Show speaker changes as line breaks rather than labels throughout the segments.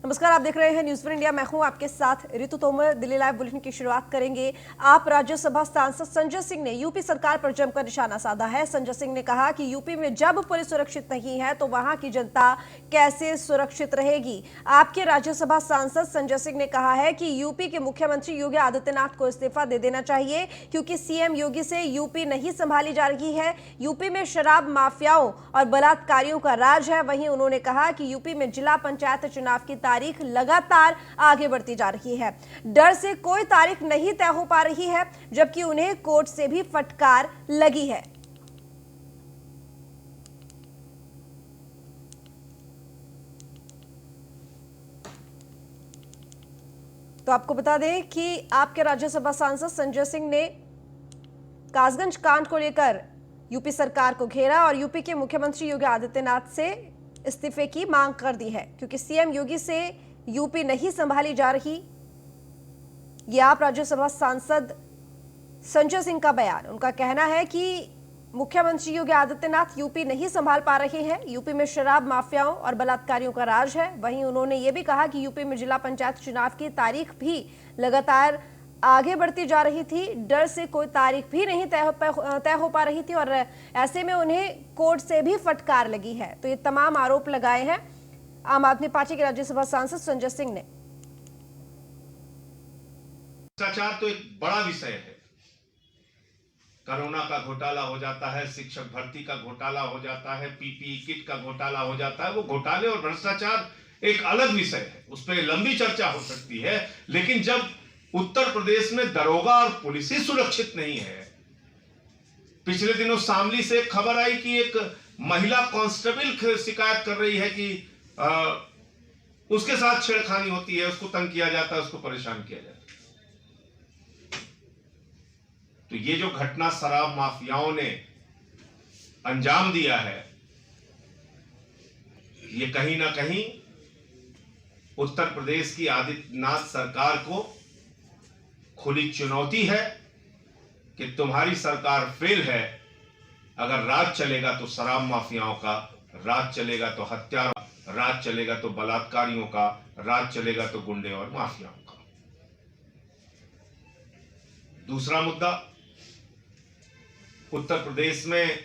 नमस्कार, आप देख रहे हैं न्यूज़ 1 इंडिया। मैं हूं आपके साथ ऋतु तोमर। दिल्ली लाइव बुलेटिन की शुरुआत करेंगे। आप राज्यसभा सांसद संजय सिंह ने यूपी सरकार पर जमकर निशाना साधा है। संजय सिंह ने कहा कि यूपी में जब पुलिस सुरक्षित नहीं है तो वहां की जनता कैसे सुरक्षित रहेगी। आपके राज्यसभा सांसद संजय सिंह ने कहा है कि यूपी के मुख्यमंत्री योगी आदित्यनाथ को इस्तीफा दे देना चाहिए, क्योंकि सीएम योगी से यूपी नहीं संभाली जा रही है। यूपी में शराब माफियाओं और बलात्कारियों का राज है। वहीं उन्होंने कहा कि यूपी में जिला पंचायत चुनाव की तारीख लगातार आगे बढ़ती जा रही है। डर से कोई तारीख नहीं तय हो पा रही है, जबकि उन्हें कोर्ट से भी फटकार लगी है। तो आपको बता दें कि आपके राज्यसभा सांसद संजय सिंह ने कासगंज कांड को लेकर यूपी सरकार को घेरा और यूपी के मुख्यमंत्री योगी आदित्यनाथ से इस्तीफे की मांग कर दी है, क्योंकि सीएम योगी से यूपी नहीं संभाली जा रही। ये आप राज्यसभा सांसद संजय सिंह का बयान। उनका कहना है कि मुख्यमंत्री योगी आदित्यनाथ यूपी नहीं संभाल पा रहे हैं। यूपी में शराब माफियाओं और बलात्कारियों का राज है। वहीं उन्होंने ये भी कहा कि यूपी में जिला पंचायत चुनाव की तारीख भी लगातार आगे बढ़ती जा रही थी। डर से कोई तारीख भी नहीं तय हो पा रही थी और ऐसे में उन्हें कोर्ट से भी फटकार लगी है। तो ये तमाम आरोप लगाए हैं आम आदमी पार्टी के राज्यसभा सांसद संजय सिंह ने।
भ्रष्टाचार तो एक बड़ा विषय है। कोरोना का घोटाला हो जाता है, शिक्षक भर्ती का घोटाला हो जाता है, पीपीई किट का घोटाला हो जाता है। वो घोटाले और भ्रष्टाचार एक अलग विषय है, उस पर लंबी चर्चा हो सकती है। लेकिन जब उत्तर प्रदेश में दरोगा और पुलिस ही सुरक्षित नहीं है। पिछले दिनों शामली से एक खबर आई कि एक महिला कांस्टेबल शिकायत कर रही है कि उसके साथ छेड़खानी होती है, उसको तंग किया जाता है, उसको परेशान किया जाता है। तो ये जो घटना शराब माफियाओं ने अंजाम दिया है, ये कहीं ना कहीं उत्तर प्रदेश की आदित्यनाथ सरकार को खुली चुनौती है कि तुम्हारी सरकार फेल है। अगर राज चलेगा तो शराब माफियाओं का राज चलेगा, तो हत्या राज चलेगा, तो बलात्कारियों का राज चलेगा, तो गुंडे और माफियाओं का। दूसरा मुद्दा, उत्तर प्रदेश में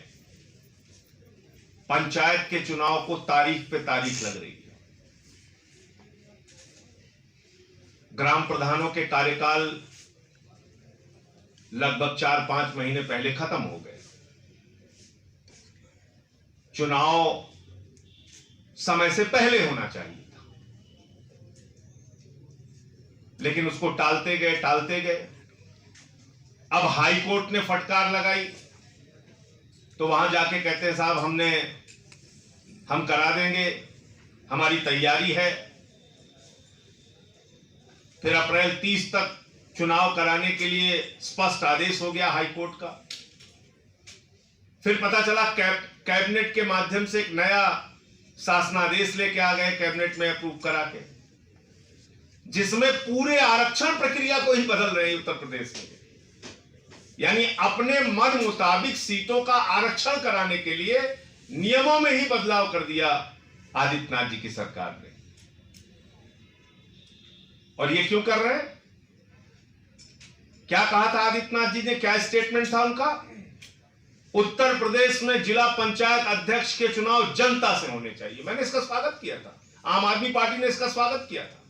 पंचायत के चुनाव को तारीख पे तारीख लग रही है। ग्राम प्रधानों के कार्यकाल लगभग 4-5 महीने पहले खत्म हो गए। चुनाव समय से पहले होना चाहिए था, लेकिन उसको टालते गए। अब हाई कोर्ट ने फटकार लगाई तो वहां जाके कहते हैं साहब हम करा देंगे, हमारी तैयारी है। फिर अप्रैल 30 तक चुनाव कराने के लिए स्पष्ट आदेश हो गया हाई कोर्ट का। फिर पता चला कैबिनेट के माध्यम से एक नया शासनादेश लेके आ गए, कैबिनेट में अप्रूव करा के, जिसमें पूरे आरक्षण प्रक्रिया को ही बदल रहे हैं उत्तर प्रदेश में। यानी अपने मन मुताबिक सीटों का आरक्षण कराने के लिए नियमों में ही बदलाव कर दिया आदित्यनाथ जी की सरकार ने। और ये क्यों कर रहे हैं? क्या कहा था आदित्यनाथ जी ने, क्या स्टेटमेंट था उनका? उत्तर प्रदेश में जिला पंचायत अध्यक्ष के चुनाव जनता से होने चाहिए। मैंने इसका स्वागत किया था, आम आदमी पार्टी ने इसका स्वागत किया था।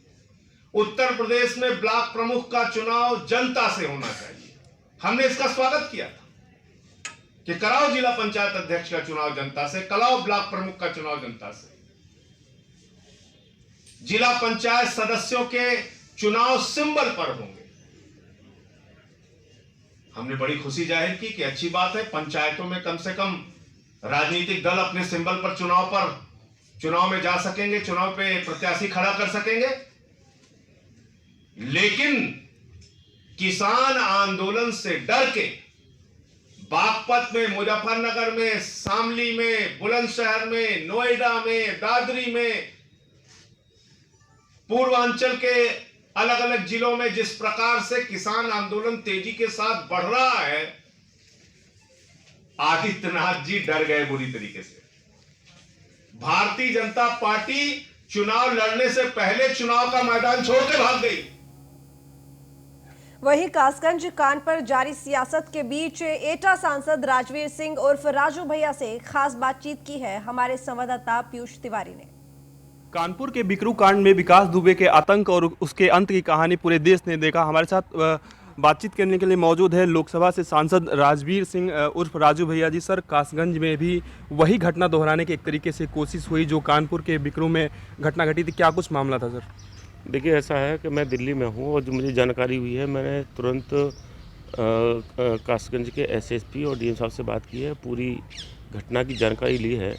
उत्तर प्रदेश में ब्लॉक प्रमुख का चुनाव जनता से होना चाहिए। हमने इसका स्वागत किया था कि कराओ जिला पंचायत अध्यक्ष का चुनाव जनता से, कराओ ब्लॉक प्रमुख का चुनाव जनता से। जिला पंचायत सदस्यों के चुनाव सिंबल पर होंगे। हमने बड़ी खुशी जाहिर की कि अच्छी बात है, पंचायतों में कम से कम राजनीतिक दल अपने सिंबल पर चुनाव में जा सकेंगे, चुनाव पे प्रत्याशी खड़ा कर सकेंगे। लेकिन किसान आंदोलन से डर के बागपत में, मुजफ्फरनगर में, शामली में, बुलंदशहर में, नोएडा में, दादरी में, पूर्वांचल के अलग अलग जिलों में जिस प्रकार से किसान आंदोलन तेजी के साथ बढ़ रहा है, आदित्यनाथ जी डर गए बुरी तरीके से। भारतीय जनता पार्टी चुनाव लड़ने से पहले चुनाव का मैदान छोड़ के भाग गई।
वहीं कासगंज कांड पर जारी सियासत के बीच एटा सांसद राजवीर सिंह उर्फ राजू भैया से खास बातचीत की है हमारे संवाददाता पीयूष तिवारी ने।
कानपुर के बिकरू कांड में विकास दुबे के आतंक और उसके अंत की कहानी पूरे देश ने देखा। हमारे साथ बातचीत करने के लिए मौजूद है लोकसभा से सांसद राजवीर सिंह उर्फ राजू भैया जी। सर, कासगंज में भी वही घटना दोहराने की एक तरीके से कोशिश हुई जो कानपुर के बिकरू में घटना घटी थी, क्या कुछ मामला था सर?
देखिए, ऐसा है कि मैं दिल्ली में हूँ और जो मुझे जानकारी हुई है मैंने तुरंत कासगंज के एसएसपी और डीएम साहब से बात की है, पूरी घटना की जानकारी ली है।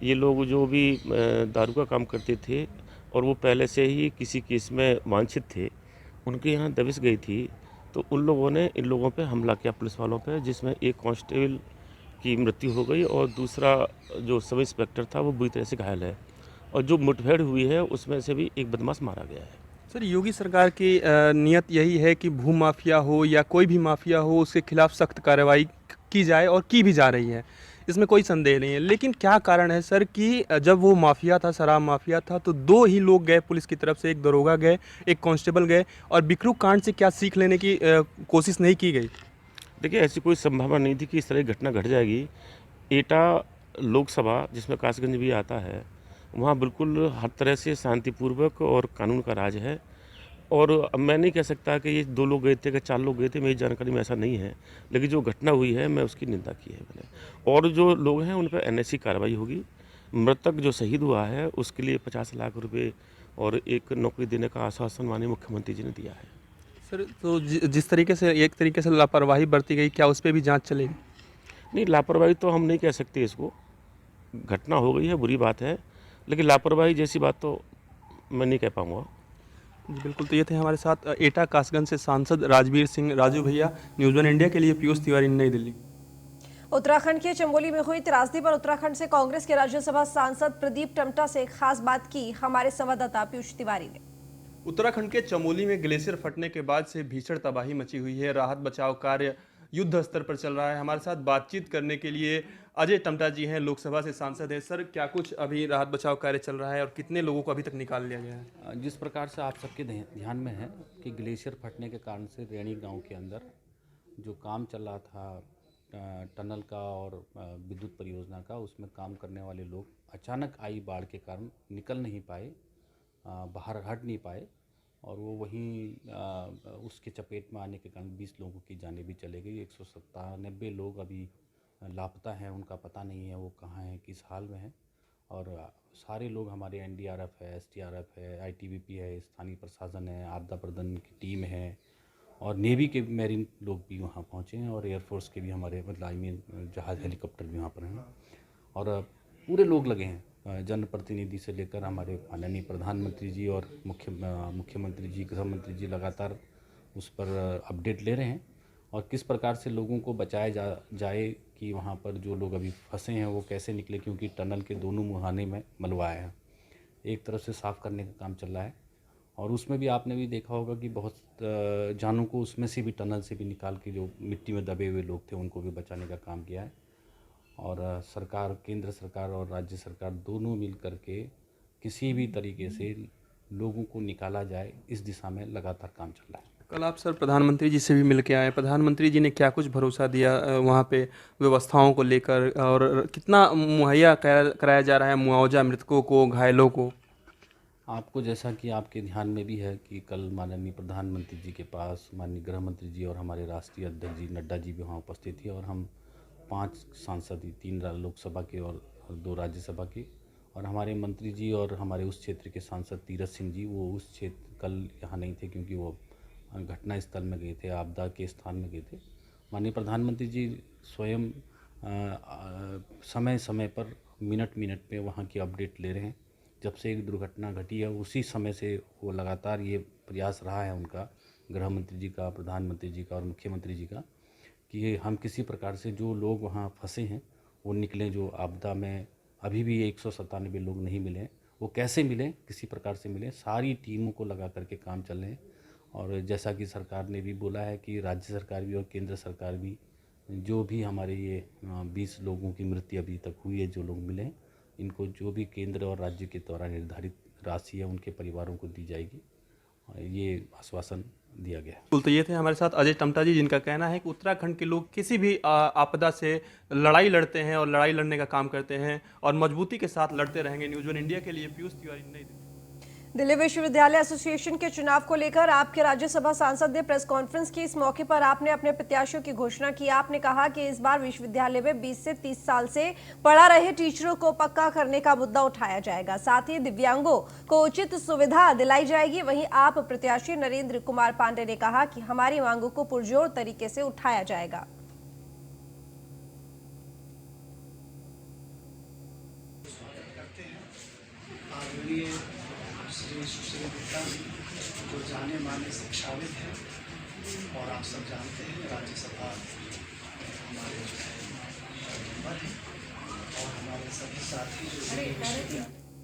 ये लोग जो भी दारू का काम करते थे और वो पहले से ही किसी केस में वांछित थे, उनके यहाँ दबिश गई थी, तो उन लोगों ने इन लोगों पे हमला किया, पुलिस वालों पे, जिसमें एक कांस्टेबल की मृत्यु हो गई और दूसरा जो सब इंस्पेक्टर था वो बुरी तरह से घायल है। और जो मुठभेड़ हुई है उसमें से भी एक बदमाश मारा गया है।
सर, योगी सरकार की नीयत यही है कि भू माफिया हो या कोई भी माफिया हो उसके खिलाफ सख्त कार्रवाई की जाए और की भी जा रही है, इसमें कोई संदेह नहीं है। लेकिन क्या कारण है सर कि जब वो माफिया था, शराब माफिया था, तो 2 ही लोग गए पुलिस की तरफ से, एक दरोगा गए, एक कांस्टेबल गए, और बिकरू कांड से क्या सीख लेने की कोशिश नहीं की गई?
देखिए, ऐसी कोई संभावना नहीं थी कि इस तरह की घटना घट जाएगी। एटा लोकसभा जिसमें कासगंज भी आता है, वहाँ बिल्कुल हर तरह से शांतिपूर्वक और कानून का राज है। और अब मैं नहीं कह सकता कि ये 2 लोग गए थे कि 4 लोग गए थे, मेरी जानकारी में ऐसा नहीं है। लेकिन जो घटना हुई है मैं उसकी निंदा की है मैंने। और जो लोग हैं उन पर एनएससी कार्रवाई होगी। मृतक जो शहीद हुआ है उसके लिए 50 लाख रुपए और एक नौकरी देने का आश्वासन माननीय मुख्यमंत्री जी ने दिया है।
सर, तो जिस तरीके से एक तरीके से लापरवाही बरती गई, क्या उस पर भी जांच चलेगी?
नहीं, लापरवाही तो हम नहीं कह सकते इसको। घटना हो गई है, बुरी बात है, लेकिन लापरवाही जैसी बात तो मैं नहीं कह पाऊँगा।
जी बिल्कुल। तो ये थे हमारे साथ एटा कासगंज से सांसद राजवीर सिंह राजू भैया। न्यूज़ 1 इंडिया के लिए पीयूष तिवारी, नई दिल्ली।
उत्तराखंड के चमोली में हुई त्रासदी पर उत्तराखंड से कांग्रेस के राज्यसभा सांसद प्रदीप टमटा से खास बात की हमारे संवाददाता पीयूष तिवारी ने।
उत्तराखंड के चमोली में ग्लेशियर फटने के बाद से भीषण तबाही मची हुई है। राहत बचाव कार्य युद्ध स्तर पर चल रहा है। हमारे साथ बातचीत करने के लिए अजय टमटा जी हैं, लोकसभा से सांसद हैं। सर, क्या कुछ अभी राहत बचाव कार्य चल रहा है और कितने लोगों को अभी तक निकाल लिया गया है?
जिस प्रकार से आप सबके ध्यान में है कि ग्लेशियर फटने के कारण से रेणी गांव के अंदर जो काम चल रहा था टनल का और विद्युत परियोजना का, उसमें काम करने वाले लोग अचानक आई बाढ़ के कारण निकल नहीं पाए, बाहर हट नहीं पाए, और वो वहीं उसके चपेट में आने के कारण 20 लोगों की जानें भी चली गई। 197 लोग अभी लापता हैं, उनका पता नहीं है वो कहाँ हैं, किस हाल में हैं। और सारे लोग हमारे एनडीआरएफ है, एसडीआरएफ है, आईटीबीपी है, स्थानीय प्रशासन है, आपदा प्रबंधन की टीम है, और नेवी के मैरीन लोग भी वहाँ पहुँचे हैं, और एयरफोर्स के भी हमारे मतलब जहाज़ हेलीकॉप्टर भी वहाँ पर हैं, और पूरे लोग लगे हैं। जनप्रतिनिधि से लेकर हमारे माननीय प्रधानमंत्री जी और मुख्यमंत्री जी, गृह मंत्री जी लगातार उस पर अपडेट ले रहे हैं, और किस प्रकार से लोगों को बचाया जाए कि वहाँ पर जो लोग अभी फंसे हैं वो कैसे निकले, क्योंकि टनल के दोनों मुहाने में मलबा है। एक तरफ से साफ़ करने का काम चल रहा है, और उसमें भी आपने भी देखा होगा कि बहुत जानों को उसमें से भी, टनल से भी निकाल के जो मिट्टी में दबे हुए लोग थे उनको भी बचाने का काम किया है। और सरकार, केंद्र सरकार और राज्य सरकार दोनों मिल करके किसी भी तरीके से लोगों को निकाला जाए, इस दिशा में लगातार काम चल रहा है।
कल आप सर प्रधानमंत्री जी से भी मिल के आए। प्रधानमंत्री जी ने क्या कुछ भरोसा दिया वहाँ पे व्यवस्थाओं को लेकर, और कितना मुहैया कराया जा रहा है मुआवजा मृतकों को, घायलों को?
आपको जैसा कि आपके ध्यान में भी है कि कल माननीय प्रधानमंत्री जी के पास माननीय गृह मंत्री जी और हमारे राष्ट्रीय अध्यक्ष जी नड्डा जी भी वहाँ उपस्थित थे, और हम 5 सांसद, 3 लोकसभा के और 2 राज्यसभा के, और हमारे मंत्री जी और हमारे उस क्षेत्र के सांसद तीरथ सिंह जी, वो उस क्षेत्र कल यहाँ नहीं थे क्योंकि वो घटना स्थल में गए थे, आपदा के स्थान में गए थे। माननीय प्रधानमंत्री जी स्वयं समय समय पर मिनट पे वहाँ की अपडेट ले रहे हैं। जब से एक दुर्घटना घटी है उसी समय से वो लगातार ये प्रयास रहा है उनका, गृह मंत्री जी का, प्रधानमंत्री जी का और मुख्यमंत्री जी का, कि हम किसी प्रकार से जो लोग वहाँ फंसे हैं वो निकलें। जो आपदा में अभी भी 197 लोग नहीं मिले हैं, वो कैसे मिलें, किसी प्रकार से मिलें, सारी टीमों को लगा करके काम चल रहे हैं। और जैसा कि सरकार ने भी बोला है कि राज्य सरकार भी और केंद्र सरकार भी, जो भी हमारे ये 20 लोगों की मृत्यु अभी तक हुई है, जो लोग मिले हैं, इनको जो भी केंद्र और राज्य के द्वारा निर्धारित राशि है उनके परिवारों को दी जाएगी, ये आश्वासन दिया गया है।
बिल्कुल, तो ये थे हमारे साथ अजय टमटा जी, जिनका कहना है कि उत्तराखंड के लोग किसी भी आपदा से लड़ाई लड़ते हैं और लड़ाई लड़ने का काम करते हैं और मजबूती के साथ लड़ते रहेंगे। न्यूज़ वन इंडिया के लिए पीयूष तिवारी, नई दिल्ली।
दिल्ली विश्वविद्यालय एसोसिएशन के चुनाव को लेकर आपके राज्यसभा सांसद ने प्रेस कॉन्फ्रेंस की। इस मौके पर आपने अपने प्रत्याशियों की घोषणा की। आपने कहा कि इस बार विश्वविद्यालय में 20 से 30 साल से पढ़ा रहे टीचरों को पक्का करने का मुद्दा उठाया जाएगा। साथ ही दिव्यांगों को उचित सुविधा दिलाई जाएगी। वहीं आप प्रत्याशी नरेंद्र कुमार पांडे ने कहा कि हमारी मांगों को पुरजोर तरीके से उठाया जाएगा।
श्री सुशील गुप्ता जो जाने माने शिक्षाविद हैं और आप सब जानते हैं राज्यसभा हमारे जो है मेंबर हैं और हमारे सभी साथी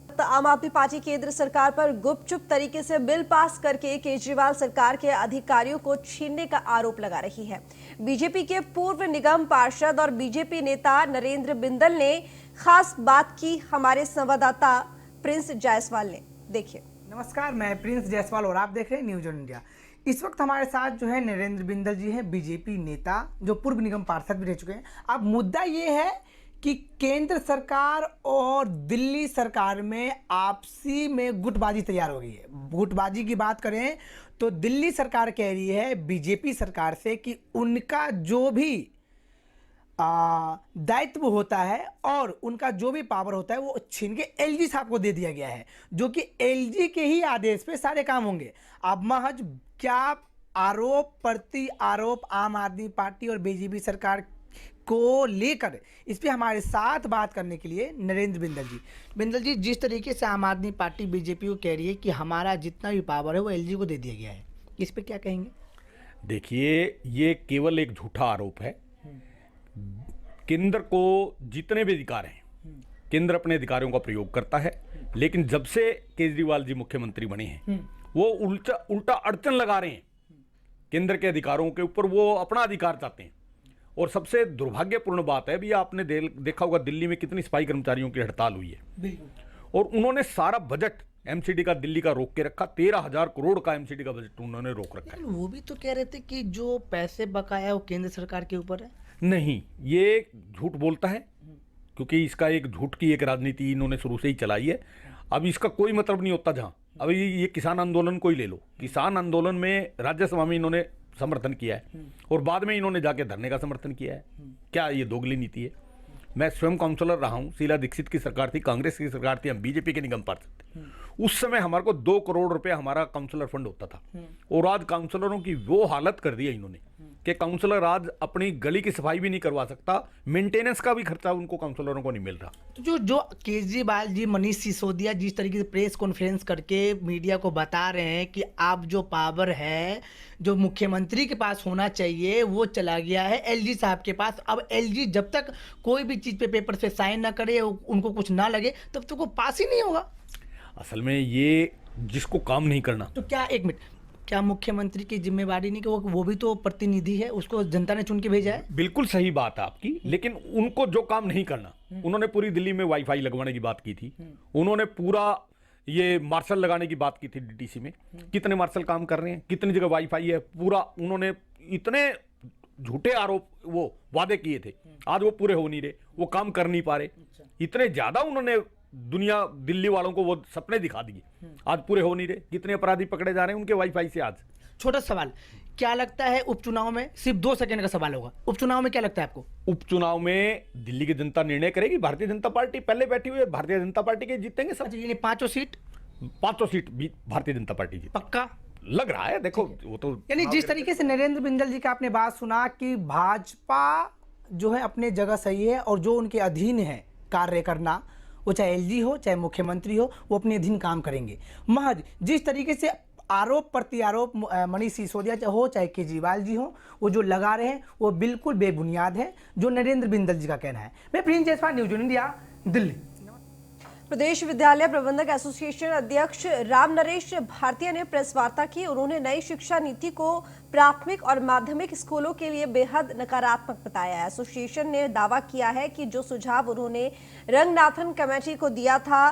जो
आम आदमी पार्टी केंद्र सरकार पर गुपचुप तरीके से बिल पास करके केजरीवाल सरकार के अधिकारियों को छीनने का आरोप लगा रही है। बीजेपी के पूर्व निगम पार्षद और बीजेपी नेता नरेंद्र बिंदल ने खास बात की हमारे संवाददाता प्रिंस जायसवाल ने। देखिए।
नमस्कार, मैं प्रिंस जायसवाल और आप देख रहे हैं न्यूज़ वन इंडिया। इस वक्त हमारे साथ जो है नरेंद्र बिंदल जी हैं, बीजेपी नेता जो पूर्व निगम पार्षद भी रह चुके हैं। अब मुद्दा ये है कि केंद्र सरकार और दिल्ली सरकार में आपसी में गुटबाजी तैयार हो गई है। गुटबाजी की बात करें तो दिल्ली सरकार कह रही है बीजेपी सरकार से कि उनका जो भी दायित्व होता है और उनका जो भी पावर होता है वो छीन के एलजी साहब को दे दिया गया है, जो कि एलजी के ही आदेश पे सारे काम होंगे। अब महज क्या आरोप प्रति आरोप आम आदमी पार्टी और बीजेपी सरकार को लेकर, इस पे हमारे साथ बात करने के लिए नरेंद्र बिंदल जी, जिस तरीके से आम आदमी पार्टी बीजेपी को कह रही है कि हमारा जितना भी पावर है वो एलजी को दे दिया गया है, इस पे क्या कहेंगे?
देखिए, ये केवल एक झूठा आरोप है। केंद्र को जितने भी अधिकार हैं, केंद्र अपने अधिकारों का प्रयोग करता है, लेकिन जब से केजरीवाल जी मुख्यमंत्री बने हैं वो उल्टा अड़चन लगा रहे हैं केंद्र के अधिकारों के ऊपर। वो अपना अधिकार चाहते हैं। और सबसे दुर्भाग्यपूर्ण बात है, भी आपने देखा होगा दिल्ली में कितनी सफाई कर्मचारियों की हड़ताल हुई है और उन्होंने सारा बजट एमसीडी का दिल्ली का रोक के रखा। 13,000 करोड़ का एमसीडी का बजट उन्होंने रोक रखा है।
वो भी तो कह रहे थे कि जो पैसे बकाया वो केंद्र सरकार के ऊपर है।
नहीं, ये झूठ बोलता है, क्योंकि इसका एक झूठ की एक राजनीति इन्होंने शुरू से ही चलाई है। अब इसका कोई मतलब नहीं होता। जहाँ अब ये किसान आंदोलन को ही ले लो, किसान आंदोलन में राज्यसभा में इन्होंने समर्थन किया है और बाद में इन्होंने जाके धरने का समर्थन किया है। क्या ये दोगली नीति है? मैं स्वयं काउंसलर रहा हूँ। शीला दीक्षित की सरकार थी, कांग्रेस की सरकार थी, हम बीजेपी के निगम पार्षद थे। उस समय हमारे को 2 करोड़ रुपए हमारा काउंसलर फंड होता था और आज काउंसलरों की वो हालत कर दी है इन्होंने कि काउंसलर आज अपनी गली की सफाई भी नहीं करवा सकता, मेंटेनेंस का भी खर्चा उनको काउंसलरों को नहीं मिल रहा।
तो जो केजरीवाल जी, मनीष सिसोदिया जिस तरीके से प्रेस कॉन्फ्रेंस करके मीडिया को बता रहे हैं कि आप जो पावर है जो मुख्यमंत्री के पास होना चाहिए वो चला गया है एलजी साहब के पास। अब एलजी जब तक कोई भी चीज़ पे पेपर पे साइन ना करे, उनको कुछ ना लगे, तब तक वो पास ही नहीं होगा।
असल में ये जिसको काम नहीं करना,
तो क्या एक मिनट, क्या मुख्यमंत्री की जिम्मेवारी नहीं कि वो भी तो प्रतिनिधि है, उसको जनता ने चुन के भेजा है?
बिल्कुल सही बात है आपकी, लेकिन उनको जो काम नहीं करना, उन्होंने पूरी दिल्ली में वाईफाई लगवाने की बात की थी, उन्होंने पूरा ये मार्शल लगाने की बात की थी डीटीसी में। कितने मार्शल काम कर रहे हैं, कितनी जगह वाईफाई है, पूरा उन्होंने इतने झूठे आरोप वो वादे किए थे, आज वो पूरे हो नहीं रहे, वो काम कर नहीं पा रहे। इतने ज्यादा उन्होंने दुनिया दिल्ली वालों को वो सपने दिखा दिए, आज पूरे हो नहीं रहे। कितने अपराधी पकड़े जा रहे हैं उनके वाईफाई से आज।
छोटा सवाल, क्या लगता है उपचुनाव में, सिर्फ 2 सेकंड का सवाल होगा, उपचुनाव में क्या लगता है आपको?
उपचुनाव में दिल्ली की जनता निर्णय करेगी। भारतीय जनता पार्टी पहले बैठी हुई है, भारतीय जनता पार्टी के जीतेंगे सब।
अच्छा, यानी 5 सीट
भी भारतीय जनता पार्टी जीत
पक्का
लग रहा है। देखो वो तो,
यानी जिस तरीके से नरेंद्र बिंदल जी का आपने बात सुना कि भाजपा जो है अपने जगह सही है और जो उनके अधीन है कार्य करना, वो चाहे एलजी हो चाहे मुख्यमंत्री हो, वो अपने अधीन काम करेंगे। महज जिस तरीके से आरोप प्रत्यारोप मनीष सिसोदिया हो चाहे केजरीवाल जी हो, वो जो लगा रहे हैं वो बिल्कुल बेबुनियाद है, जो नरेंद्र बिंदल जी का कहना है। मैं Prince Jaiswal, news one India, Delhi.
प्रदेश विद्यालय प्रबंधक एसोसिएशन अध्यक्ष राम नरेश भारतीय ने प्रेस वार्ता की। उन्होंने नई शिक्षा नीति को प्राथमिक और माध्यमिक स्कूलों के लिए बेहद नकारात्मक बताया। एसोसिएशन ने दावा किया है कि जो सुझाव उन्होंने रंगनाथन कमेटी को दिया था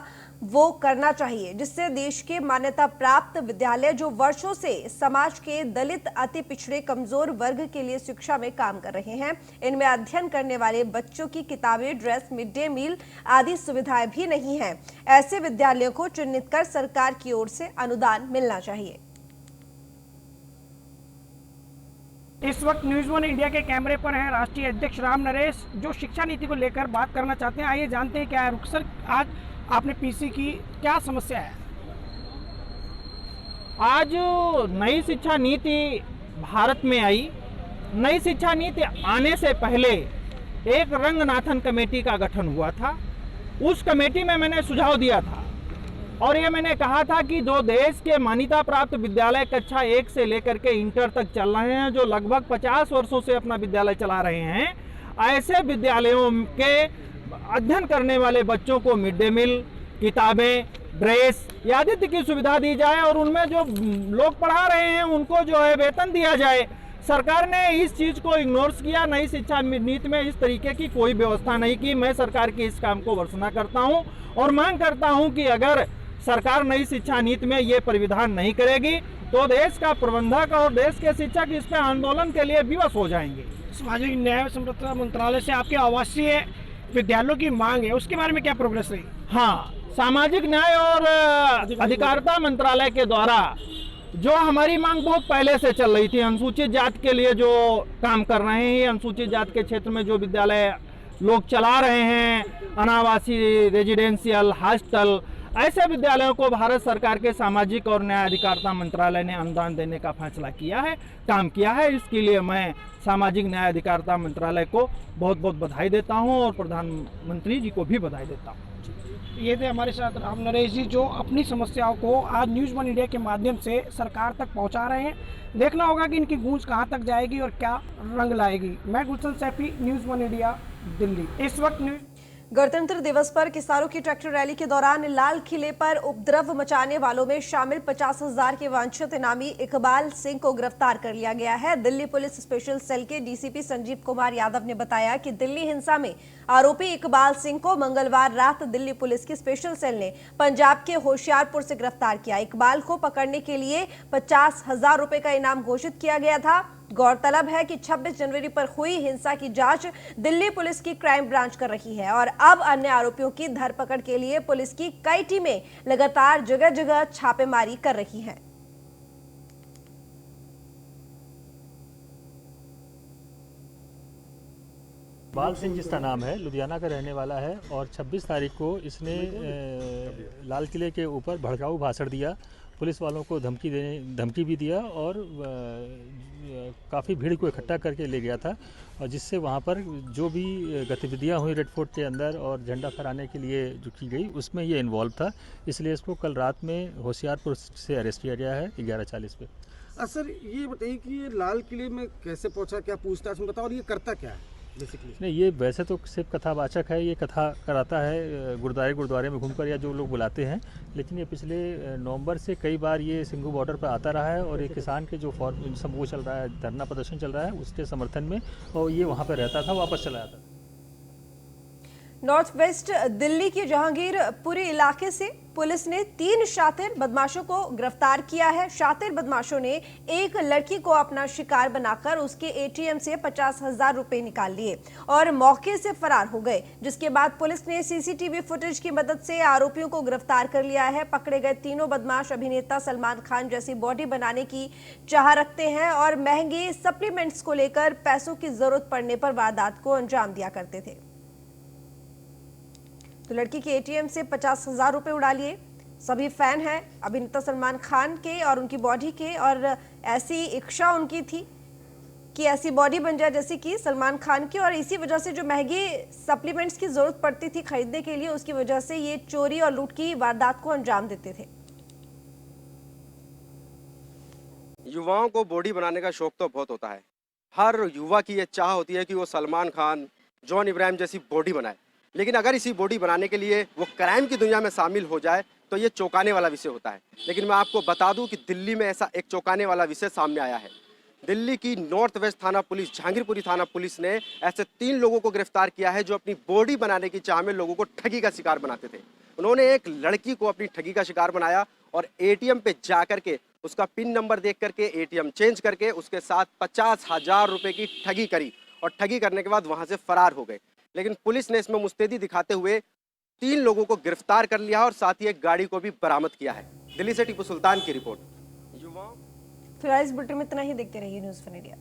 वो करना चाहिए, जिससे देश के मान्यता प्राप्त विद्यालय जो वर्षों से समाज के दलित, अति पिछड़े, कमजोर वर्ग के लिए शिक्षा में काम कर रहे हैं, इनमें अध्ययन करने वाले बच्चों की किताबें, ड्रेस, मिड डे मील आदि सुविधाएं भी नहीं हैं। ऐसे विद्यालयों को चिन्हित कर सरकार की ओर से अनुदान मिलना चाहिए।
इस वक्त न्यूज़ वन इंडिया के कैमरे पर हैं राष्ट्रीय अध्यक्ष राम नरेश, जो शिक्षा नीति को लेकर बात करना चाहते हैं। आइए जानते हैं क्या है। रुखसर, आज आपने पीसी की, क्या समस्या है?
आज नई शिक्षा नीति भारत में आई। नई शिक्षा नीति आने से पहले एक रंगनाथन कमेटी का गठन हुआ था। उस कमेटी में मैंने सुझाव दिया था और ये मैंने कहा था कि जो देश के मान्यता प्राप्त विद्यालय कक्षा 1 से लेकर के इंटर तक चल रहे हैं, जो लगभग 50 वर्षों से अपना विद्यालय चला रहे हैं, ऐसे विद्यालयों के अध्ययन करने वाले बच्चों को मिड डे मील, किताबें, ड्रेस आदि की सुविधा दी जाए और उनमें जो लोग पढ़ा रहे हैं उनको जो है वेतन दिया जाए। सरकार ने इस चीज़ को इग्नोर किया। नई शिक्षा नीति में इस तरीके की कोई व्यवस्था नहीं की। मैं सरकार की इस काम को भर्त्सना करता हूं और मांग करता हूं कि अगर सरकार नई शिक्षा नीति में ये परिविधान नहीं करेगी तो देश का प्रबंधक और देश के शिक्षक इस पे आंदोलन के लिए विवश हो जाएंगे।
सामाजिक न्याय संरक्षण मंत्रालय से आपके आवासीय विद्यालयों की मांग है, उसके बारे में क्या प्रोग्रेस रही?
हाँ, सामाजिक न्याय और अधिकारिता मंत्रालय के द्वारा जो हमारी मांग बहुत पहले से चल रही थी, अनुसूचित जाति के लिए जो काम कर रहे हैं, अनुसूचित जाति के क्षेत्र में जो विद्यालय लोग चला रहे हैं, अनावासी, रेजिडेंशियल, हॉस्टल, ऐसे विद्यालयों को भारत सरकार के सामाजिक और न्याय अधिकारिता मंत्रालय ने अनुदान देने का फैसला किया है, काम किया है। इसके लिए मैं सामाजिक न्याय अधिकारिता मंत्रालय को बहुत बहुत बधाई देता हूं और प्रधानमंत्री जी को भी बधाई देता हूं।
ये थे हमारे साथ राम नरेश जी, जो अपनी समस्याओं को आज न्यूज़ वन इंडिया के माध्यम से सरकार तक पहुंचा रहे हैं। देखना होगा कि इनकी गूंज कहां तक जाएगी और क्या रंग लाएगी। मैं Gulshan Saifi, news one India, Delhi. इस वक्त
गणतंत्र दिवस पर किसानों की ट्रैक्टर रैली के दौरान लाल किले पर उपद्रव मचाने वालों में शामिल 50,000 के वांछित इनामी इकबाल सिंह को गिरफ्तार कर लिया गया है। दिल्ली पुलिस स्पेशल सेल के डीसीपी संजीव कुमार यादव ने बताया कि दिल्ली हिंसा में आरोपी इकबाल सिंह को मंगलवार रात दिल्ली पुलिस की स्पेशल सेल ने पंजाब के होशियारपुर से गिरफ्तार किया। इकबाल को पकड़ने के लिए 50,000 रुपए का इनाम घोषित किया गया था। गौरतलब है कि 26 जनवरी पर हुई हिंसा की जांच दिल्ली पुलिस की क्राइम ब्रांच कर रही है और अब अन्य आरोपियों की धरपकड़ के लिए पुलिस की कई टीमें लगातार जगह जगह छापेमारी कर रही हैं।
इकबाल सिंह जिसका नाम है, लुधियाना का रहने वाला है और 26 तारीख को इसने लाल किले के ऊपर भड़काऊ भाषण दिया, पुलिस वालों को धमकी भी दिया और काफ़ी भीड़ को इकट्ठा करके ले गया था और जिससे वहाँ पर जो भी गतिविधियाँ हुई रेड फोर्ट के अंदर और झंडा फहराने के लिए जो की गई उसमें ये इन्वॉल्व था। इसलिए इसको कल रात में होशियारपुर से अरेस्ट किया गया है 11:40 पे।
सर ये बताइए कि ये लाल किले में कैसे पहुँचा, क्या पूछताछ में बताओ, और ये करता क्या है बेसिकली?
नहीं, ये वैसे तो सिर्फ कथावाचक है, ये कथा कराता है गुरुद्वारे में घूमकर या जो लोग बुलाते हैं, लेकिन ये पिछले नवंबर से कई बार ये सिंघू बॉर्डर पर आता रहा है और ये किसान के जो समूह चल रहा है, धरना प्रदर्शन चल रहा है, उसके समर्थन में और ये वहाँ पर रहता था, वापस चला जाता था।
नॉर्थ वेस्ट दिल्ली के जहांगीरपुरी इलाके से पुलिस ने 3 शातिर बदमाशों को गिरफ्तार किया है। शातिर बदमाशों ने एक लड़की को अपना शिकार बनाकर उसके एटीएम से 50,000 रुपए निकाल लिए और मौके से फरार हो गए, जिसके बाद पुलिस ने सीसीटीवी फुटेज की मदद से आरोपियों को गिरफ्तार कर लिया है। पकड़े गए तीनों बदमाश अभिनेता सलमान खान जैसी बॉडी बनाने की चाह रखते हैं और महंगे सप्लीमेंट्स को लेकर पैसों की जरूरत पड़ने पर वारदात को अंजाम दिया करते थे। तो लड़की के एटीएम से 50,000 रुपए उड़ा लिए। सभी फैन हैं अभिनेता सलमान खान के और उनकी बॉडी के, और ऐसी इच्छा उनकी थी कि ऐसी बॉडी बन जाए जैसे कि सलमान खान की, और इसी वजह से जो महंगे सप्लीमेंट्स की जरूरत पड़ती थी खरीदने के लिए, उसकी वजह से ये चोरी और लूट की वारदात को अंजाम देते थे।
युवाओं को बॉडी बनाने का शौक तो बहुत होता है। हर युवा की ये चाह होती है कि वो सलमान खान, जॉन इब्राहिम जैसी बॉडी बनाए, लेकिन अगर इसी बॉडी बनाने के लिए वो क्राइम की दुनिया में शामिल हो जाए तो ये चौंकाने वाला विषय होता है। लेकिन मैं आपको बता दूं कि दिल्ली में ऐसा एक चौंकाने वाला विषय सामने आया है। दिल्ली की नॉर्थ वेस्ट थाना पुलिस, जहांगीरपुरी थाना पुलिस ने ऐसे 3 लोगों को गिरफ्तार किया है जो अपनी बॉडी बनाने की चाह में लोगों को ठगी का शिकार बनाते थे। उन्होंने एक लड़की को अपनी ठगी का शिकार बनाया और एटीएम पे जा करके उसका पिन नंबर देख करके एटीएम चेंज करके उसके साथ 50,000 रुपए की ठगी करी और ठगी करने के बाद वहां से फरार हो गए। लेकिन पुलिस ने इसमें मुस्तैदी दिखाते हुए 3 लोगों को गिरफ्तार कर लिया और साथ ही एक गाड़ी को भी बरामद किया है। दिल्ली से टीपू सुल्तान की रिपोर्ट।
फिलहाल इस बुलेटिन में इतना ही। देखते रहिए न्यूज़ 1 इंडिया।